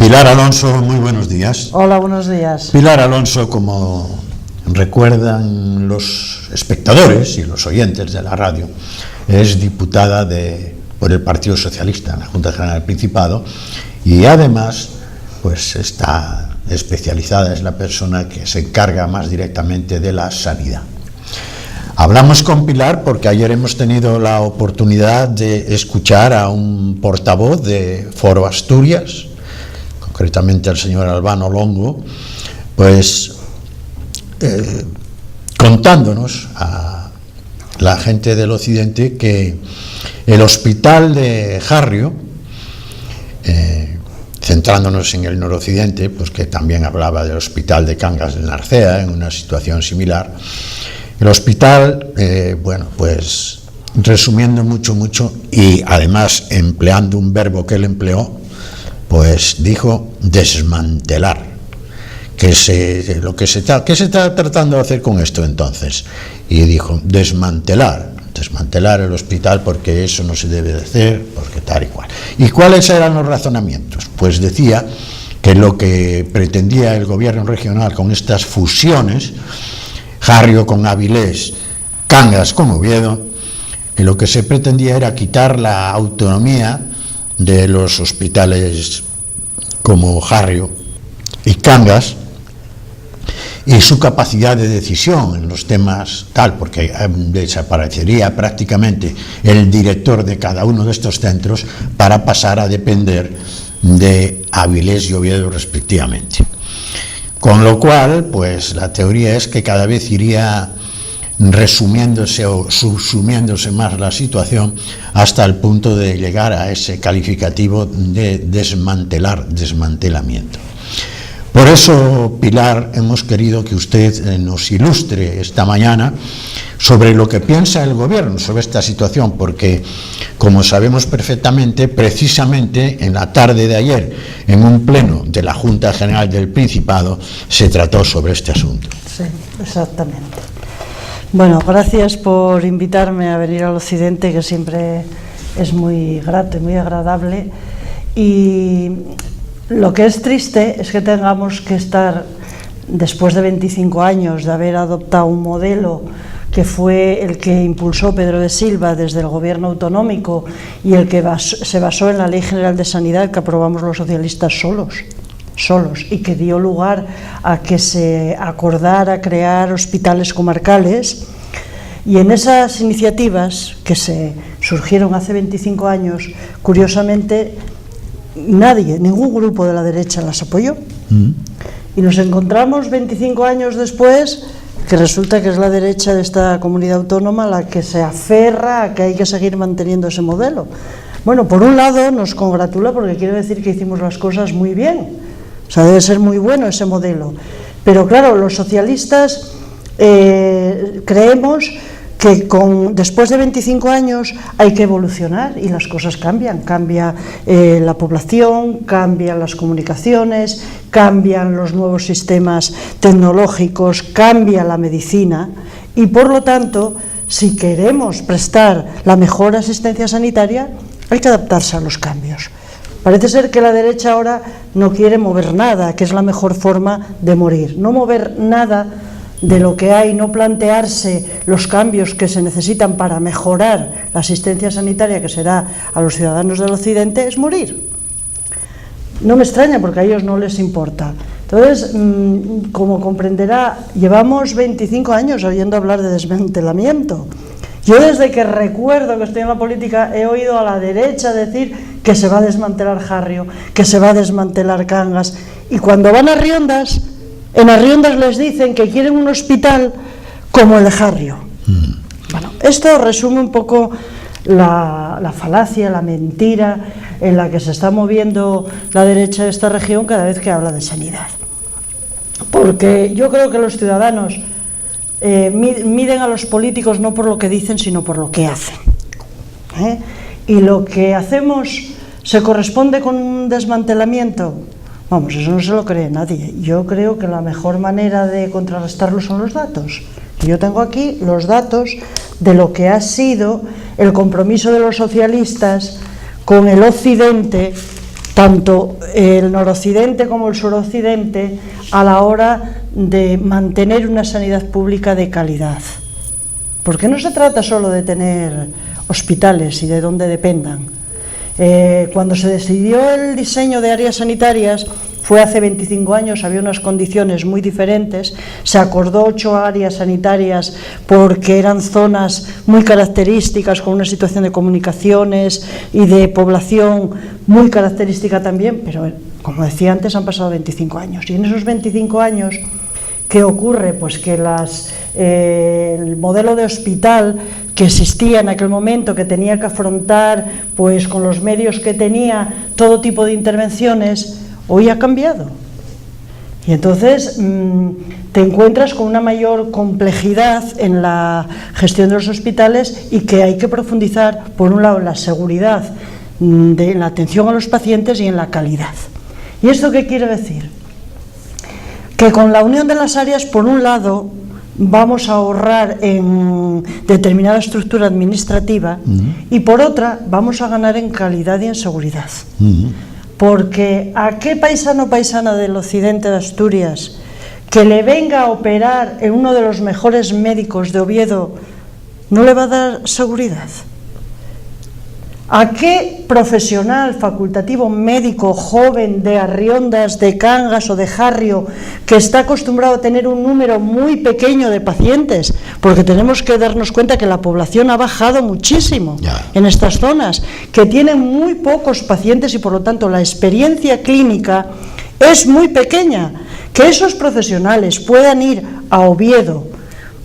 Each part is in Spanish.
Pilar Alonso, muy buenos días. Hola, buenos días. Pilar Alonso, como recuerdan los espectadores y los oyentes de la radio, es diputada por el Partido Socialista en la Junta General del Principado y además pues está especializada, es la persona que se encarga más directamente de la sanidad. Hablamos con Pilar porque ayer hemos tenido la oportunidad de escuchar a un portavoz de Foro Asturias, concretamente al señor Albano Longo, pues contándonos a la gente del occidente que el hospital de Jarrio, centrándonos en el noroccidente, pues que también hablaba del hospital de Cangas de Narcea en una situación similar, el hospital, bueno, pues resumiendo mucho y además empleando un verbo que él empleó, pues dijo desmantelar. ¿Qué se está tratando de hacer con esto entonces? Y dijo desmantelar el hospital porque eso no se debe de hacer, porque tal y cual. ¿Y cuáles eran los razonamientos? Pues decía que lo que pretendía el gobierno regional con estas fusiones, Jarrio con Avilés, Cangas con Oviedo, que lo que se pretendía era quitar la autonomía de los hospitales como Jarrio y Cangas y su capacidad de decisión en los temas tal, porque desaparecería prácticamente el director de cada uno de estos centros para pasar a depender de Avilés y Oviedo respectivamente. Con lo cual, pues la teoría es que cada vez iría resumiéndose o subsumiéndose más la situación hasta el punto de llegar a ese calificativo de desmantelamiento. Por eso, Pilar, hemos querido que usted nos ilustre esta mañana sobre lo que piensa el gobierno sobre esta situación, porque, como sabemos perfectamente, precisamente en la tarde de ayer, en un pleno de la Junta General del Principado, se trató sobre este asunto. Sí, exactamente. Bueno, gracias por invitarme a venir al occidente, que siempre es muy grato y muy agradable. Y lo que es triste es que tengamos que estar, después de 25 años de haber adoptado un modelo que fue el que impulsó Pedro de Silva desde el gobierno autonómico y el que se basó en la Ley General de Sanidad que aprobamos los socialistas solos, y que dio lugar a que se acordara crear hospitales comarcales. Y en esas iniciativas que se surgieron hace 25 años, curiosamente, ningún grupo de la derecha las apoyó. Y nos encontramos 25 años después que resulta que es la derecha de esta comunidad autónoma la que se aferra a que hay que seguir manteniendo ese modelo. Bueno, por un lado nos congratula porque quiere decir que hicimos las cosas muy bien, o sea, debe ser muy bueno ese modelo. Pero claro, los socialistas creemos que después de 25 años hay que evolucionar y las cosas cambian. Cambia la población, cambian las comunicaciones, cambian los nuevos sistemas tecnológicos, cambia la medicina y, por lo tanto, si queremos prestar la mejor asistencia sanitaria, hay que adaptarse a los cambios. Parece ser que la derecha ahora no quiere mover nada, que es la mejor forma de morir. No mover nada de lo que hay, no plantearse los cambios que se necesitan para mejorar la asistencia sanitaria que se da a los ciudadanos del occidente, es morir. No me extraña porque a ellos no les importa. Entonces, como comprenderá, llevamos 25 años oyendo hablar de desmantelamiento. Yo desde que recuerdo que estoy en la política he oído a la derecha decir que se va a desmantelar Jarrio, que se va a desmantelar Cangas, y cuando van a Riondas, en Arriondas les dicen que quieren un hospital como el de Jarrio. Bueno, esto resume un poco la falacia, la mentira en la que se está moviendo la derecha de esta región cada vez que habla de sanidad. Porque yo creo que los ciudadanos miden a los políticos no por lo que dicen, sino por lo que hacen. Y lo que hacemos se corresponde con un desmantelamiento. Vamos, eso no se lo cree nadie. Yo creo que la mejor manera de contrarrestarlo son los datos. Yo tengo aquí los datos de lo que ha sido el compromiso de los socialistas con el occidente tanto el noroccidente como el suroccidente, a la hora de mantener una sanidad pública de calidad. Porque no se trata solo de tener hospitales y de dónde dependan. Cuando se decidió el diseño de áreas sanitarias, fue hace 25 años, había unas condiciones muy diferentes, se acordó 8 áreas sanitarias porque eran zonas muy características, con una situación de comunicaciones y de población muy característica también, pero como decía antes, han pasado 25 años, y en esos 25 años, ¿qué ocurre? Pues que el modelo de hospital que existía en aquel momento, que tenía que afrontar pues con los medios que tenía todo tipo de intervenciones, hoy ha cambiado. Y entonces te encuentras con una mayor complejidad en la gestión de los hospitales y que hay que profundizar, por un lado, en la seguridad de la atención a los pacientes y en la calidad. ¿Y esto qué quiere decir? Que con la unión de las áreas, por un lado, vamos a ahorrar en determinada estructura administrativa y por otra, vamos a ganar en calidad y en seguridad. Porque ¿a qué paisano o paisana del occidente de Asturias que le venga a operar en uno de los mejores médicos de Oviedo no le va a dar seguridad? ¿A qué profesional facultativo médico joven de Arriondas, de Cangas o de Jarrio, que está acostumbrado a tener un número muy pequeño de pacientes, porque tenemos que darnos cuenta que la población ha bajado muchísimo en estas zonas, que tienen muy pocos pacientes y por lo tanto la experiencia clínica es muy pequeña, que esos profesionales puedan ir a Oviedo,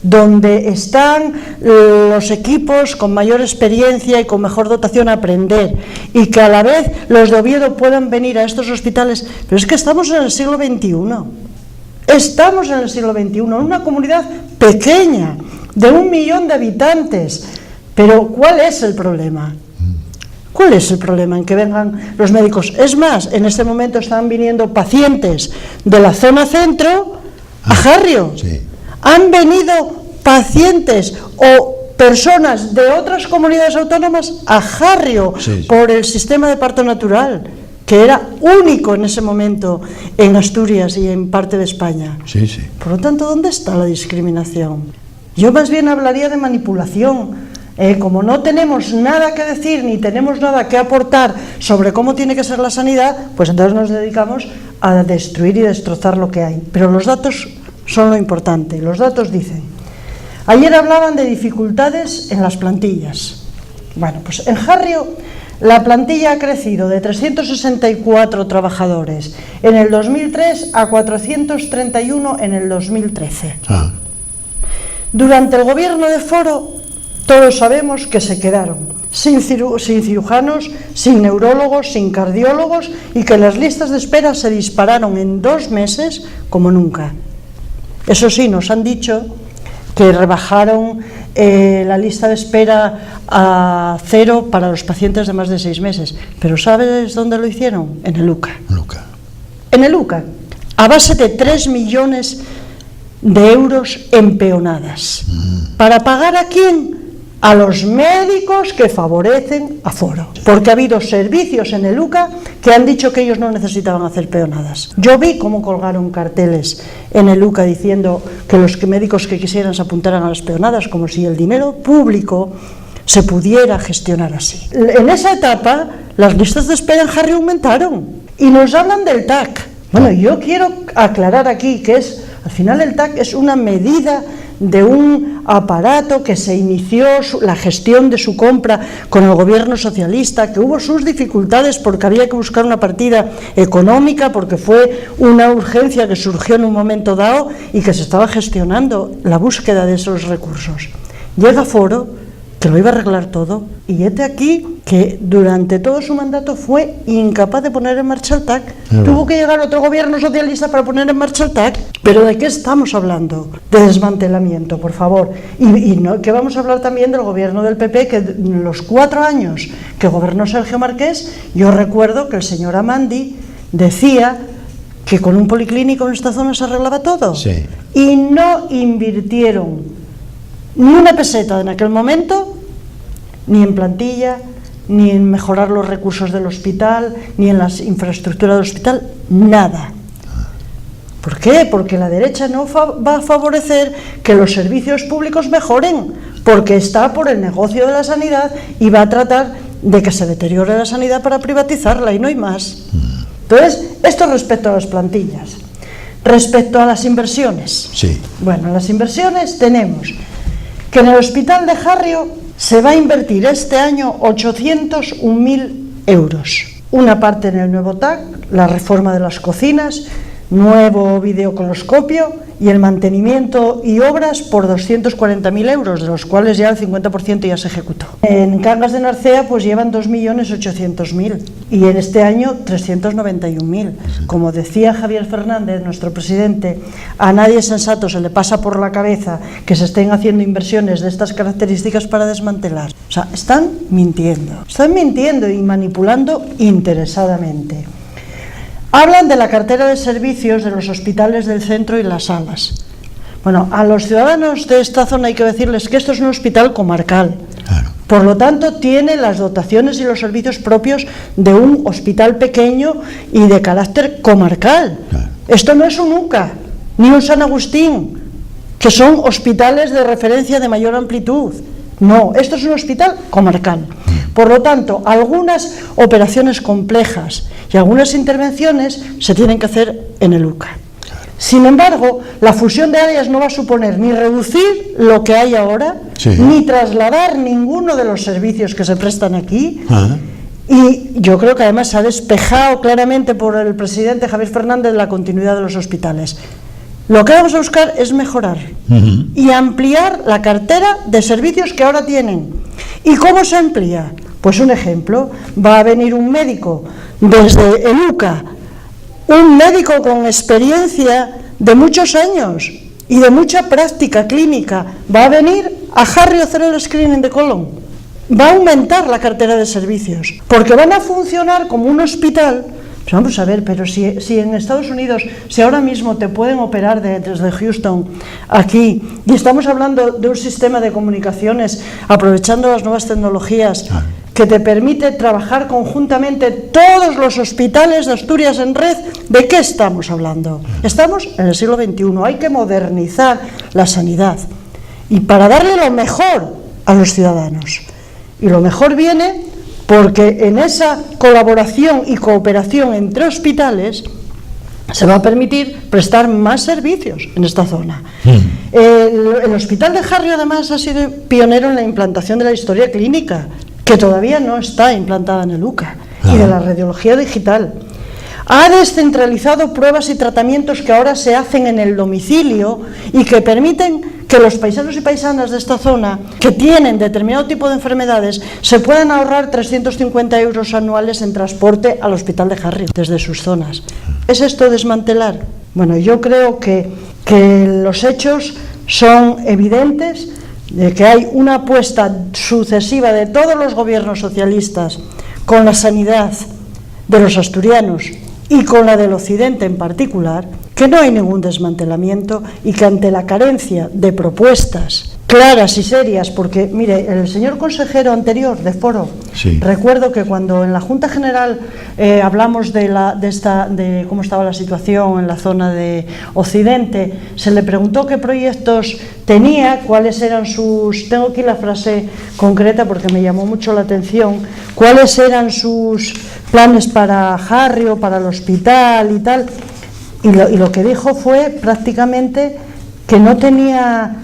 donde están los equipos con mayor experiencia y con mejor dotación a aprender, y que a la vez los de Oviedo puedan venir a estos hospitales? Pero es que estamos en el siglo XXI, estamos en el siglo XXI, en una comunidad pequeña, de 1 millón de habitantes, pero ¿cuál es el problema? ¿Cuál es el problema en que vengan los médicos? Es más, en este momento están viniendo pacientes de la zona centro a Jarrio. Sí. Han venido pacientes o personas de otras comunidades autónomas a Jarrio por el sistema de parto natural, que era único en ese momento en Asturias y en parte de España. Por lo tanto, ¿dónde está la discriminación? Yo más bien hablaría de manipulación. Como no tenemos nada que decir ni tenemos nada que aportar sobre cómo tiene que ser la sanidad, pues entonces nos dedicamos a destruir y destrozar lo que hay. Pero los datos son lo importante. Los datos dicen, ayer hablaban de dificultades en las plantillas. Bueno, pues en Jarrio la plantilla ha crecido de 364 trabajadores en el 2003 a 431 en el 2013. Durante el gobierno de Foro, todos sabemos que se quedaron sin cirujanos, sin neurólogos, sin cardiólogos, y que las listas de espera se dispararon en 2 meses como nunca. Eso sí, nos han dicho que rebajaron la lista de espera a 0 para los pacientes de más de 6 meses. Pero ¿sabes dónde lo hicieron? En el UCA. En el UCA, a base de 3 millones de euros en peonadas. ¿Para pagar a quién? A los médicos que favorecen a Foro, porque ha habido servicios en el UCA que han dicho que ellos no necesitaban hacer peonadas. Yo vi cómo colgaron carteles en el UCA diciendo que los médicos que quisieran se apuntaran a las peonadas, como si el dinero público se pudiera gestionar así. En esa etapa las listas de espera en Jarrio aumentaron y nos hablan del TAC. Bueno, yo quiero aclarar aquí que al final el TAC es una medida de un aparato que se inició la gestión de su compra con el gobierno socialista, que hubo sus dificultades porque había que buscar una partida económica, porque fue una urgencia que surgió en un momento dado y que se estaba gestionando la búsqueda de esos recursos. Llega Foro, que lo iba a arreglar todo, y este aquí, que durante todo su mandato fue incapaz de poner en marcha el TAC. Tuvo que llegar otro gobierno socialista para poner en marcha el TAC. ¿Pero de qué estamos hablando? De desmantelamiento, por favor. Y no, que vamos a hablar también del gobierno del PP, que en los 4 años que gobernó Sergio Marqués, yo recuerdo que el señor Amandi decía que con un policlínico en esta zona se arreglaba todo. Y no invirtieron ni una peseta en aquel momento, ni en plantilla, ni en mejorar los recursos del hospital, ni en la infraestructura del hospital, nada. ¿Por qué? Porque la derecha no va a favorecer que los servicios públicos mejoren, porque está por el negocio de la sanidad y va a tratar de que se deteriore la sanidad para privatizarla, y no hay más. Entonces, esto respecto a las plantillas. Respecto a las inversiones. Sí. Bueno, las inversiones tenemos que en el hospital de Jarrio se va a invertir este año 801.000 euros. Una parte en el nuevo TAC, la reforma de las cocinas, nuevo videocoloscopio y el mantenimiento y obras por 240.000 euros, de los cuales ya el 50% ya se ejecutó. En Cangas de Narcea pues llevan 2.800.000 y en este año 391.000. Como decía Javier Fernández, nuestro presidente, a nadie sensato se le pasa por la cabeza que se estén haciendo inversiones de estas características para desmantelar. O sea, están mintiendo y manipulando interesadamente. Hablan de la cartera de servicios de los hospitales del centro y las salas. Bueno, a los ciudadanos de esta zona hay que decirles que esto es un hospital comarcal. Claro. Por lo tanto, tiene las dotaciones y los servicios propios de un hospital pequeño y de carácter comarcal. Claro. Esto no es un UCA, ni un San Agustín, que son hospitales de referencia de mayor amplitud. No, esto es un hospital comarcal. Por lo tanto, algunas operaciones complejas y algunas intervenciones se tienen que hacer en el UCA. Sin embargo, la fusión de áreas no va a suponer ni reducir lo que hay ahora, sí, ni trasladar ninguno de los servicios que se prestan aquí. Ajá. Y yo creo que además se ha despejado claramente por el presidente Javier Fernández la continuidad de los hospitales. Lo que vamos a buscar es mejorar y ampliar la cartera de servicios que ahora tienen. ¿Y cómo se amplía? Pues un ejemplo, va a venir un médico desde el UCA, un médico con experiencia de muchos años y de mucha práctica clínica, va a venir a Jarrio a hacer el screening de colon. Va a aumentar la cartera de servicios, porque van a funcionar como un hospital. Pues vamos a ver, pero si en Estados Unidos, si ahora mismo te pueden operar desde Houston aquí, y estamos hablando de un sistema de comunicaciones, aprovechando las nuevas tecnologías, que te permite trabajar conjuntamente todos los hospitales de Asturias en red, ¿de qué estamos hablando? Estamos en el siglo XXI, hay que modernizar la sanidad, y para darle lo mejor a los ciudadanos. Y lo mejor viene porque en esa colaboración y cooperación entre hospitales se va a permitir prestar más servicios en esta zona. El Hospital de Jarrio además ha sido pionero en la implantación de la historia clínica, que todavía no está implantada en el UCA, y de la radiología digital. Ha descentralizado pruebas y tratamientos que ahora se hacen en el domicilio y que permiten que los paisanos y paisanas de esta zona que tienen determinado tipo de enfermedades se puedan ahorrar 350 euros anuales en transporte al Hospital de Jarrio desde sus zonas. ¿Es esto desmantelar? Bueno, yo creo que los hechos son evidentes, de que hay una apuesta sucesiva de todos los gobiernos socialistas con la sanidad de los asturianos y con la del occidente en particular, que no hay ningún desmantelamiento y que ante la carencia de propuestas claras y serias, porque mire, el señor consejero anterior de Foro, sí, recuerdo que cuando en la Junta General hablamos de cómo estaba la situación en la zona de Occidente, se le preguntó qué proyectos tenía, cuáles eran sus, tengo aquí la frase concreta porque me llamó mucho la atención, cuáles eran sus planes para Jarrio, para el hospital y tal, y lo que dijo fue prácticamente que no tenía,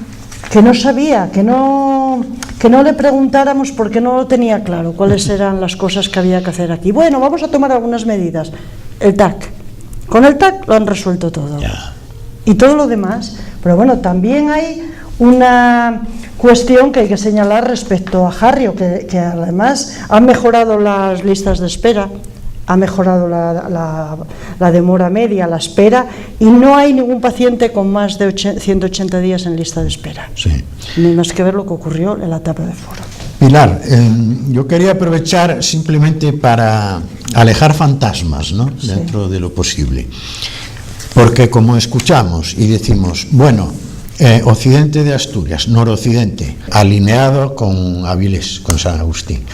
que no sabía, que no le preguntáramos porque no lo tenía claro cuáles eran las cosas que había que hacer aquí. Bueno, vamos a tomar algunas medidas. El TAC. Con el TAC lo han resuelto todo. Y todo lo demás. Pero bueno, también hay una cuestión que hay que señalar respecto a Jarrio, que además han mejorado las listas de espera, ha mejorado la demora media, la espera, y no hay ningún paciente con más de 180 días en lista de espera. Sí. No hay más que ver lo que ocurrió en la etapa de Foro. Pilar, yo quería aprovechar simplemente para alejar fantasmas, ¿no? Sí. Dentro de lo posible. Porque como escuchamos y decimos, bueno, occidente de Asturias, noroccidente, alineado con Avilés, con San Agustín.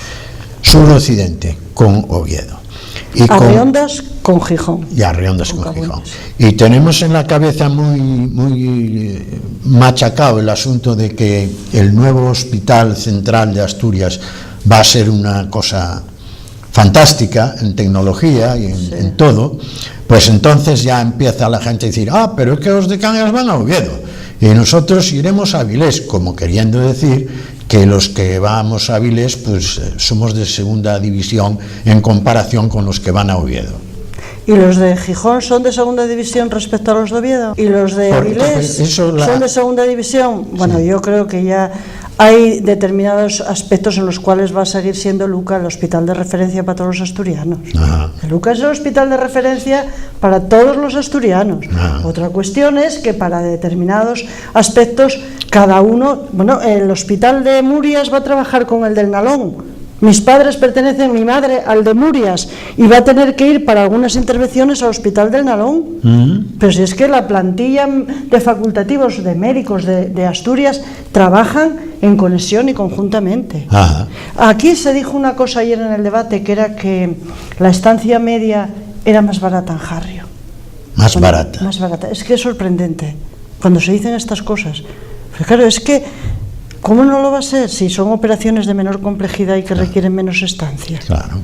suroccidente con Oviedo. A Riondas con Gijón. Y a Riondas con Gijón. Y tenemos en la cabeza muy machacado el asunto de que el nuevo Hospital Central de Asturias va a ser una cosa fantástica en tecnología y en todo. Pues entonces ya empieza la gente a decir, pero es que los de Cangas van a Oviedo y nosotros iremos a Avilés, como queriendo decir que los que vamos a Avilés pues somos de segunda división en comparación con los que van a Oviedo. ¿Y los de Gijón son de segunda división respecto a los de Oviedo? ¿Y los de Avilés son de segunda división? Bueno, sí. Yo creo que ya hay determinados aspectos en los cuales va a seguir siendo Luca el hospital de referencia para todos los asturianos. Luca es el hospital de referencia para todos los asturianos. Otra cuestión es que para determinados aspectos cada uno, bueno, el hospital de Murias va a trabajar con el del Nalón. Mis padres pertenecen, mi madre, al de Murias y va a tener que ir para algunas intervenciones al hospital del Nalón. Pero si es que la plantilla de facultativos, de médicos de Asturias trabajan en conexión y conjuntamente. Aquí se dijo una cosa ayer en el debate, que era que la estancia media era más barata en Jarrio. Más barata. Es que es sorprendente cuando se dicen estas cosas. Pero claro, es que ¿cómo no lo va a ser si son operaciones de menor complejidad y que requieren menos estancia? Claro.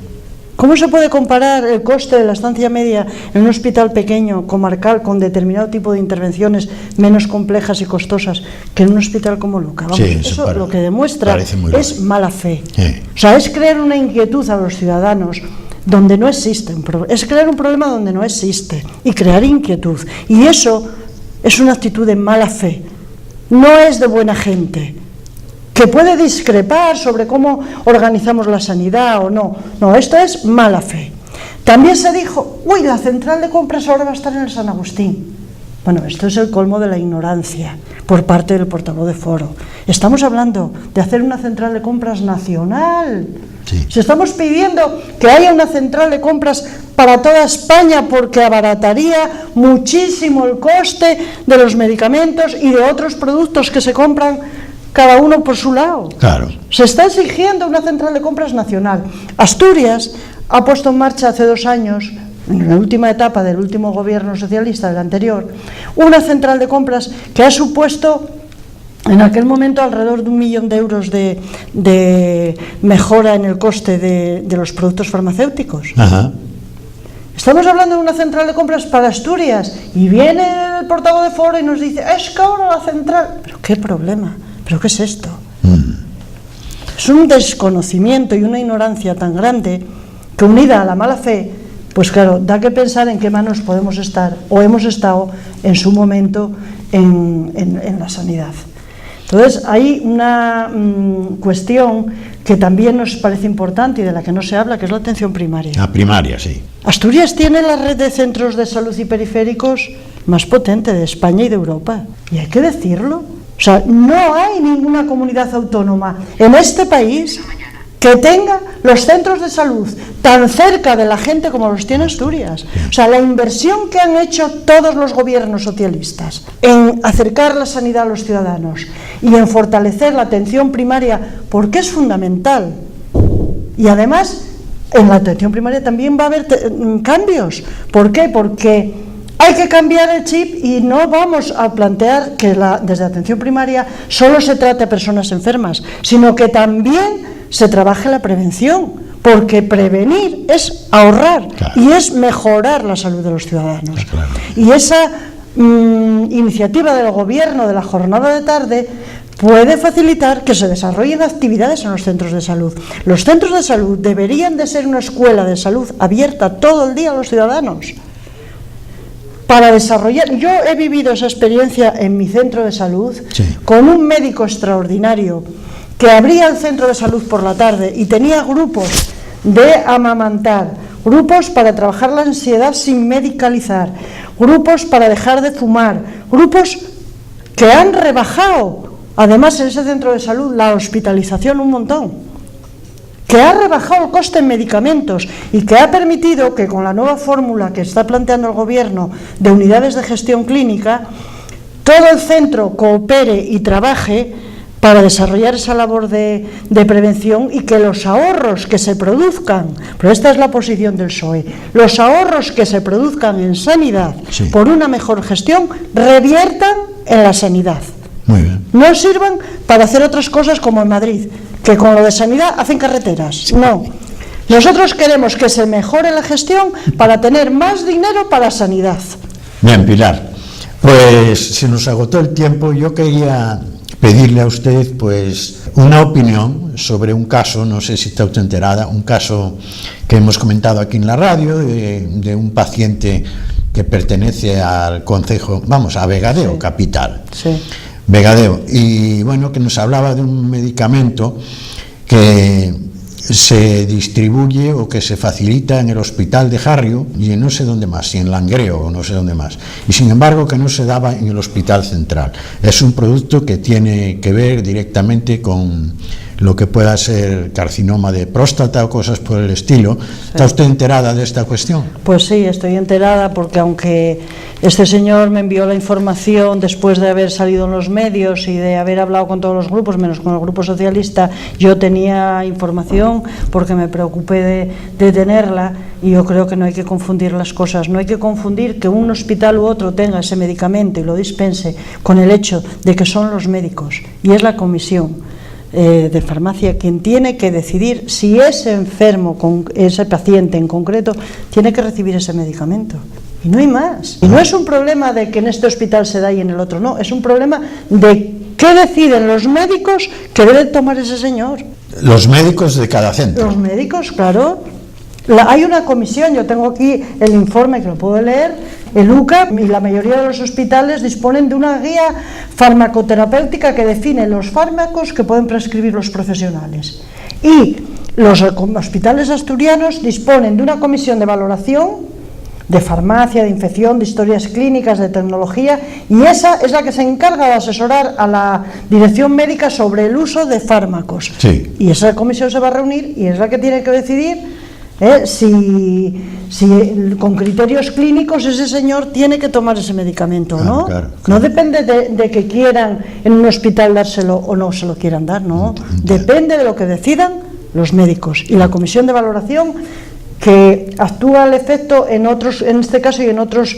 ¿Cómo se puede comparar el coste de la estancia media en un hospital pequeño, comarcal, con determinado tipo de intervenciones menos complejas y costosas que en un hospital como Luca? Vamos, sí, eso lo que demuestra es mala fe. O sea, es crear una inquietud a los ciudadanos donde no existe, es crear un problema donde no existe y crear inquietud. Y eso es una actitud de mala fe, no es de buena gente, que puede discrepar sobre cómo organizamos la sanidad o no. No, esto es mala fe. También se dijo, la central de compras ahora va a estar en el San Agustín. Bueno, esto es el colmo de la ignorancia por parte del portavoz de Foro. Estamos hablando de hacer una central de compras nacional. Sí. Si estamos pidiendo que haya una central de compras para toda España porque abarataría muchísimo el coste de los medicamentos y de otros productos que se compran cada uno por su lado. Claro. Se está exigiendo una central de compras nacional. Asturias ha puesto en marcha hace 2 años, en la última etapa del último gobierno socialista, del anterior, una central de compras que ha supuesto en aquel momento alrededor de 1 millón de euros de mejora en el coste de los productos farmacéuticos. Estamos hablando de una central de compras para Asturias y viene el portavoz de Foro y nos dice, es que ahora la central... ¿Pero qué problema? ¿Pero qué es esto? Es un desconocimiento y una ignorancia tan grande que, unida a la mala fe, pues claro, da que pensar en qué manos podemos estar o hemos estado en su momento en la sanidad. Entonces hay una cuestión que también nos parece importante y de la que no se habla, que es la atención primaria. La primaria, sí. Asturias tiene la red de centros de salud y periféricos más potente de España y de Europa, y hay que decirlo. O sea, no hay ninguna comunidad autónoma en este país que tenga los centros de salud tan cerca de la gente como los tiene Asturias. O sea, la inversión que han hecho todos los gobiernos socialistas en acercar la sanidad a los ciudadanos y en fortalecer la atención primaria, porque es fundamental. Y además, en la atención primaria también va a haber cambios. ¿Por qué? Porque hay que cambiar el chip y no vamos a plantear que desde atención primaria solo se trate a personas enfermas, sino que también se trabaje la prevención, porque prevenir es ahorrar, claro, y es mejorar la salud de los ciudadanos. Claro. Y esa iniciativa del gobierno de la jornada de tarde puede facilitar que se desarrollen actividades en los centros de salud. Los centros de salud deberían de ser una escuela de salud abierta todo el día a los ciudadanos. Para desarrollar, yo he vivido esa experiencia en mi centro de salud, sí, con un médico extraordinario que abría el centro de salud por la tarde y tenía grupos de amamantar, grupos para trabajar la ansiedad sin medicalizar, grupos para dejar de fumar, grupos que han rebajado, además en ese centro de salud, la hospitalización un montón, que ha rebajado el coste en medicamentos y que ha permitido que con la nueva fórmula que está planteando el gobierno de unidades de gestión clínica, todo el centro coopere y trabaje para desarrollar esa labor de prevención y que los ahorros que se produzcan, pero esta es la posición del PSOE, los ahorros que se produzcan en sanidad por una mejor gestión reviertan en la sanidad. Muy bien. No sirvan para hacer otras cosas como en Madrid, que con lo de sanidad hacen carreteras. No. Nosotros queremos que se mejore la gestión para tener más dinero para sanidad. Bien, Pilar, pues se nos agotó el tiempo. Yo quería pedirle a usted pues una opinión sobre un caso, no sé si está usted enterada, un caso que hemos comentado aquí en la radio de un paciente que pertenece al concejo, vamos, a Vegadeo, capital. Sí. Vegadeo, y bueno, que nos hablaba de un medicamento que se distribuye o que se facilita en el hospital de Jarrio y en no sé dónde más, si en Langreo o no sé dónde más, y sin embargo que no se daba en el hospital central. Es un producto que tiene que ver directamente con lo que pueda ser carcinoma de próstata o cosas por el estilo. ¿Está usted enterada de esta cuestión? Pues sí, estoy enterada, porque aunque este señor me envió la información después de haber salido en los medios y de haber hablado con todos los grupos, menos con el Grupo Socialista, yo tenía información porque me preocupé de tenerla, y yo creo que no hay que confundir las cosas. No hay que confundir que un hospital u otro tenga ese medicamento y lo dispense con el hecho de que son los médicos, y es la comisión de farmacia quien tiene que decidir si ese enfermo, con ese paciente en concreto, tiene que recibir ese medicamento. Y no hay más. Y no es un problema de que en este hospital se da y en el otro no, es un problema de qué deciden los médicos que debe tomar ese señor. Los médicos de cada centro. Los médicos, claro. Hay una comisión, yo tengo aquí el informe que lo puedo leer. El UCA y la mayoría de los hospitales disponen de una guía farmacoterapéutica que define los fármacos que pueden prescribir los profesionales. Y los hospitales asturianos disponen de una comisión de valoración de farmacia, de infección, de historias clínicas, de tecnología, y esa es la que se encarga de asesorar a la dirección médica sobre el uso de fármacos. Sí. Y esa comisión se va a reunir y es la que tiene que decidir si con criterios clínicos ese señor tiene que tomar ese medicamento o no. Claro. No depende de que quieran en un hospital dárselo o no se lo quieran dar, no. Depende de lo que decidan los médicos y la comisión de valoración, que actúa al efecto en este caso y en otros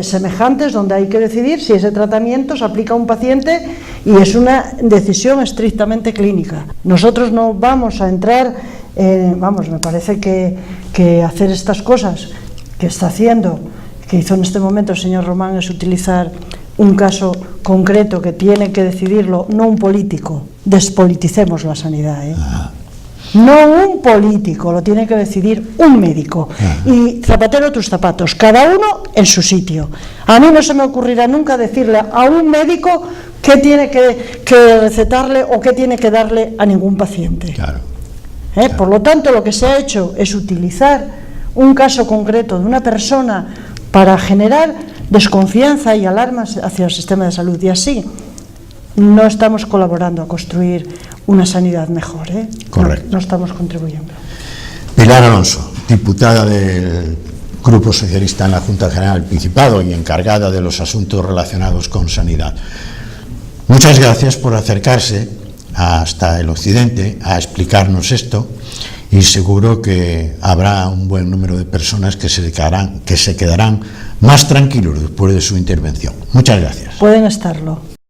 semejantes, donde hay que decidir si ese tratamiento se aplica a un paciente, y es una decisión estrictamente clínica. Nosotros no vamos a entrar me parece que hacer estas cosas que está haciendo, que hizo en este momento el señor Román, es utilizar un caso concreto que tiene que decidirlo no un político. Despoliticemos la sanidad, No un político, lo tiene que decidir un médico. Y zapatero tus zapatos, cada uno en su sitio. A mí no se me ocurrirá nunca decirle a un médico qué tiene que recetarle o qué tiene que darle a ningún paciente. Claro. Por lo tanto, lo que se ha hecho es utilizar un caso concreto de una persona para generar desconfianza y alarmas hacia el sistema de salud, y así no estamos colaborando a construir una sanidad mejor. Correcto. No estamos contribuyendo. Pilar Alonso, diputada del Grupo Socialista en la Junta General del Principado y encargada de los asuntos relacionados con sanidad. Muchas gracias por acercarse hasta el occidente a explicarnos esto, y seguro que habrá un buen número de personas que se quedarán más tranquilos después de su intervención. Muchas gracias. Pueden estarlo.